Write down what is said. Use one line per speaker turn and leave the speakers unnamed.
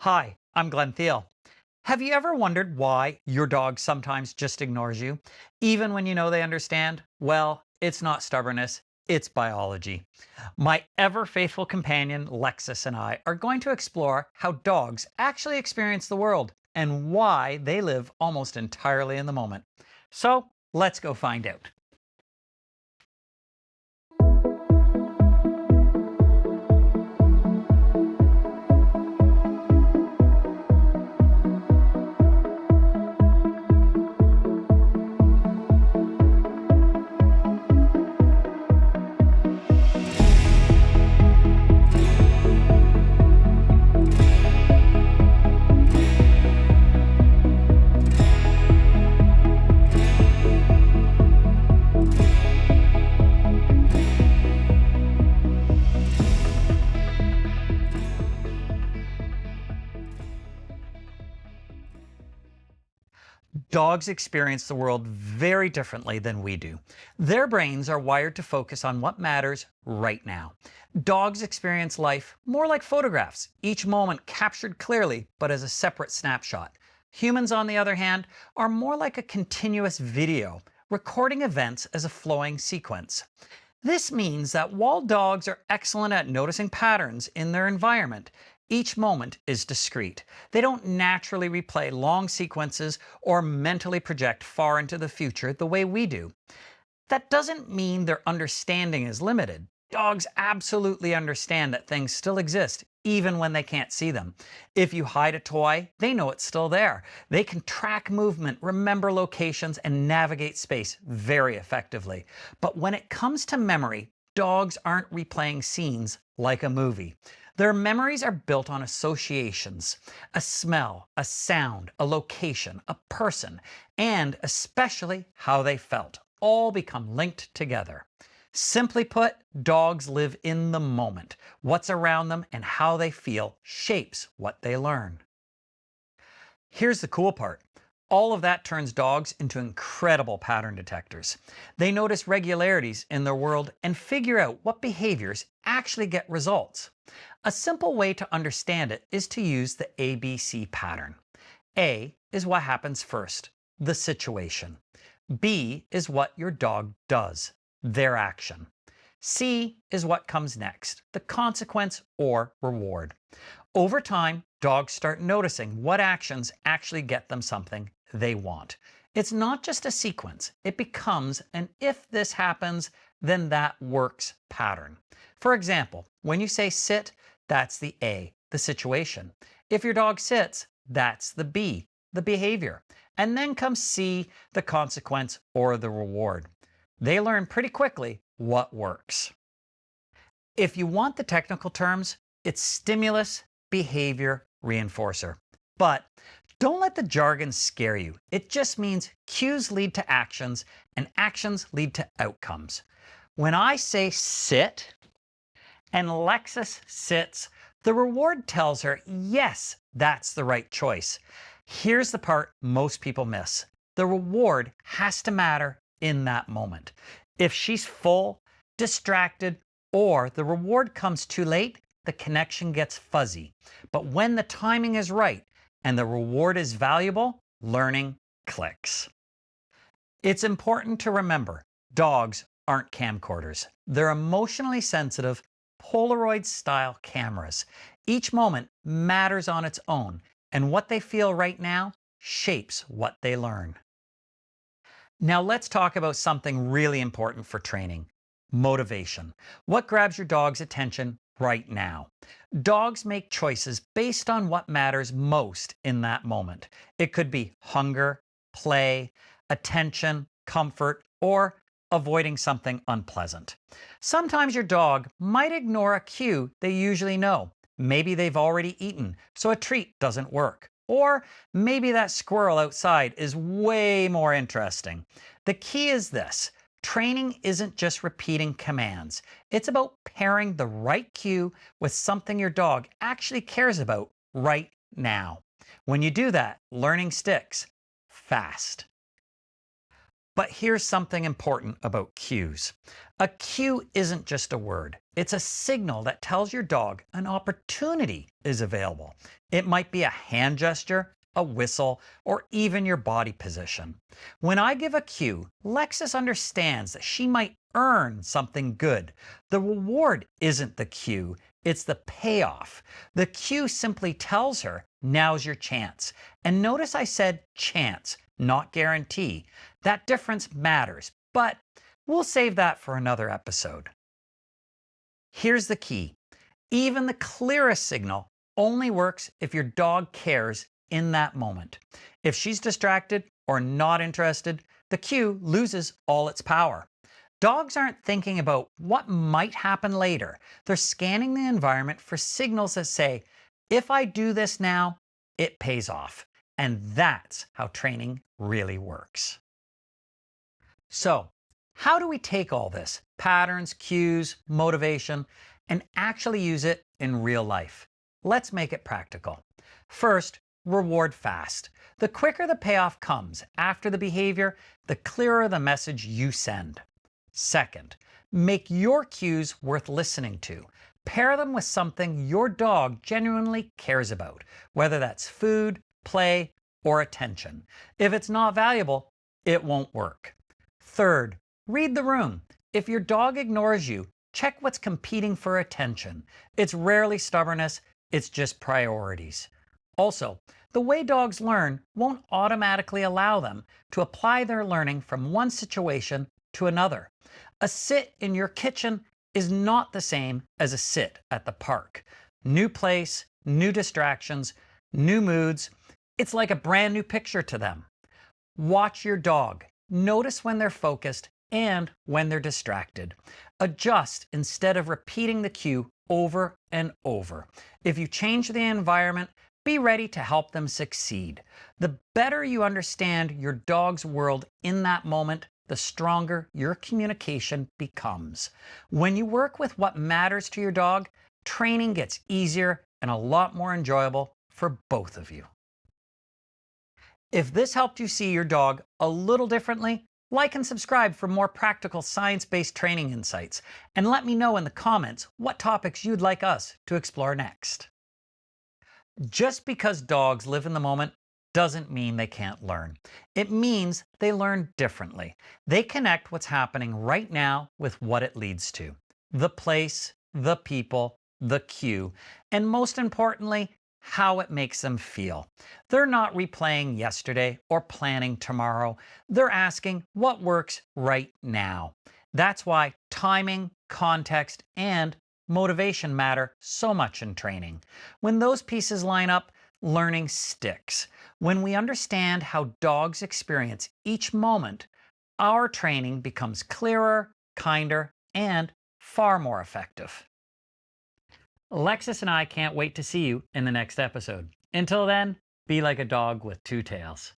Hi, I'm Glenn Thiel. Have you ever wondered why your dog sometimes just ignores you, even when you know they understand? Well, it's not stubbornness, it's biology. My ever faithful companion, Lexus, and I are going to explore how dogs actually experience the world and why they live almost entirely in the moment. So let's go find out. Dogs experience the world very differently than we do. Their brains are wired to focus on what matters right now. Dogs experience life more like photographs, each moment captured clearly but as a separate snapshot. Humans, on the other hand, are more like a continuous video, recording events as a flowing sequence. This means that while dogs are excellent at noticing patterns in their environment, each moment is discrete. They don't naturally replay long sequences or mentally project far into the future the way we do. That doesn't mean their understanding is limited. Dogs absolutely understand that things still exist, even when they can't see them. If you hide a toy, they know it's still there. They can track movement, remember locations, and navigate space very effectively. But when it comes to memory, dogs aren't replaying scenes like a movie. Their memories are built on associations: a smell, a sound, a location, a person, and especially how they felt, all become linked together. Simply put, dogs live in the moment. What's around them and how they feel shapes what they learn. Here's the cool part. All of that turns dogs into incredible pattern detectors. They notice regularities in their world and figure out what behaviors actually get results. A simple way to understand it is to use the ABC pattern. A is what happens first, the situation. B is what your dog does, their action. C is what comes next, the consequence or reward. Over time, dogs start noticing what actions actually get them something they want. It's not just a sequence, it becomes an if this happens, then that works pattern. For example, when you say sit, that's the A, the situation. If your dog sits, that's the B, the behavior. And then comes C, the consequence or the reward. They learn pretty quickly what works. If you want the technical terms, it's stimulus, behavior, reinforcer. But don't let the jargon scare you. It just means cues lead to actions and actions lead to outcomes. When I say sit and Lexus sits, the reward tells her, yes, that's the right choice. Here's the part most people miss. The reward has to matter in that moment. If she's full, distracted, or the reward comes too late, the connection gets fuzzy. But when the timing is right and the reward is valuable, learning clicks. It's important to remember, dogs aren't camcorders. They're emotionally sensitive, Polaroid-style cameras. Each moment matters on its own, and what they feel right now shapes what they learn. Now let's talk about something really important for training: motivation. What grabs your dog's attention right now? Dogs make choices based on what matters most in that moment. It could be hunger, play, attention, comfort, or avoiding something unpleasant. Sometimes your dog might ignore a cue they usually know. Maybe they've already eaten, so a treat doesn't work. Or maybe that squirrel outside is way more interesting. The key is this: training isn't just repeating commands. It's about pairing the right cue with something your dog actually cares about right now. When you do that, learning sticks fast. But here's something important about cues. A cue isn't just a word. It's a signal that tells your dog an opportunity is available. It might be a hand gesture, a whistle, or even your body position. When I give a cue, Lexus understands that she might earn something good. The reward isn't the cue, it's the payoff. The cue simply tells her, now's your chance. And notice I said chance, not guarantee. That difference matters, but we'll save that for another episode. Here's the key. Even the clearest signal only works if your dog cares in that moment. If she's distracted or not interested, the cue loses all its power. Dogs aren't thinking about what might happen later. They're scanning the environment for signals that say, if I do this now, it pays off. And that's how training really works. So, how do we take all this, patterns, cues, motivation, and actually use it in real life? Let's make it practical. First, reward fast. The quicker the payoff comes after the behavior, the clearer the message you send. Second, make your cues worth listening to. Pair them with something your dog genuinely cares about, whether that's food, play, or attention. If it's not valuable, it won't work. Third, read the room. If your dog ignores you, check what's competing for attention. It's rarely stubbornness, it's just priorities. Also, the way dogs learn won't automatically allow them to apply their learning from one situation to another. A sit in your kitchen is not the same as a sit at the park. New place, new distractions, new moods. It's like a brand new picture to them. Watch your dog. Notice when they're focused and when they're distracted. Adjust instead of repeating the cue over and over. If you change the environment, be ready to help them succeed. The better you understand your dog's world in that moment, the stronger your communication becomes. When you work with what matters to your dog, training gets easier and a lot more enjoyable for both of you. If this helped you see your dog a little differently, like and subscribe for more practical science-based training insights, and let me know in the comments what topics you'd like us to explore next. Just because dogs live in the moment doesn't mean they can't learn. It means they learn differently. They connect what's happening right now with what it leads to. The place, the people, the cue, and most importantly, how it makes them feel. They're not replaying yesterday or planning tomorrow. They're asking what works right now. That's why timing, context, and motivation matter so much in training. When those pieces line up, learning sticks. When we understand how dogs experience each moment, our training becomes clearer, kinder, and far more effective. Lexus and I can't wait to see you in the next episode. Until then, be like a dog with two tails.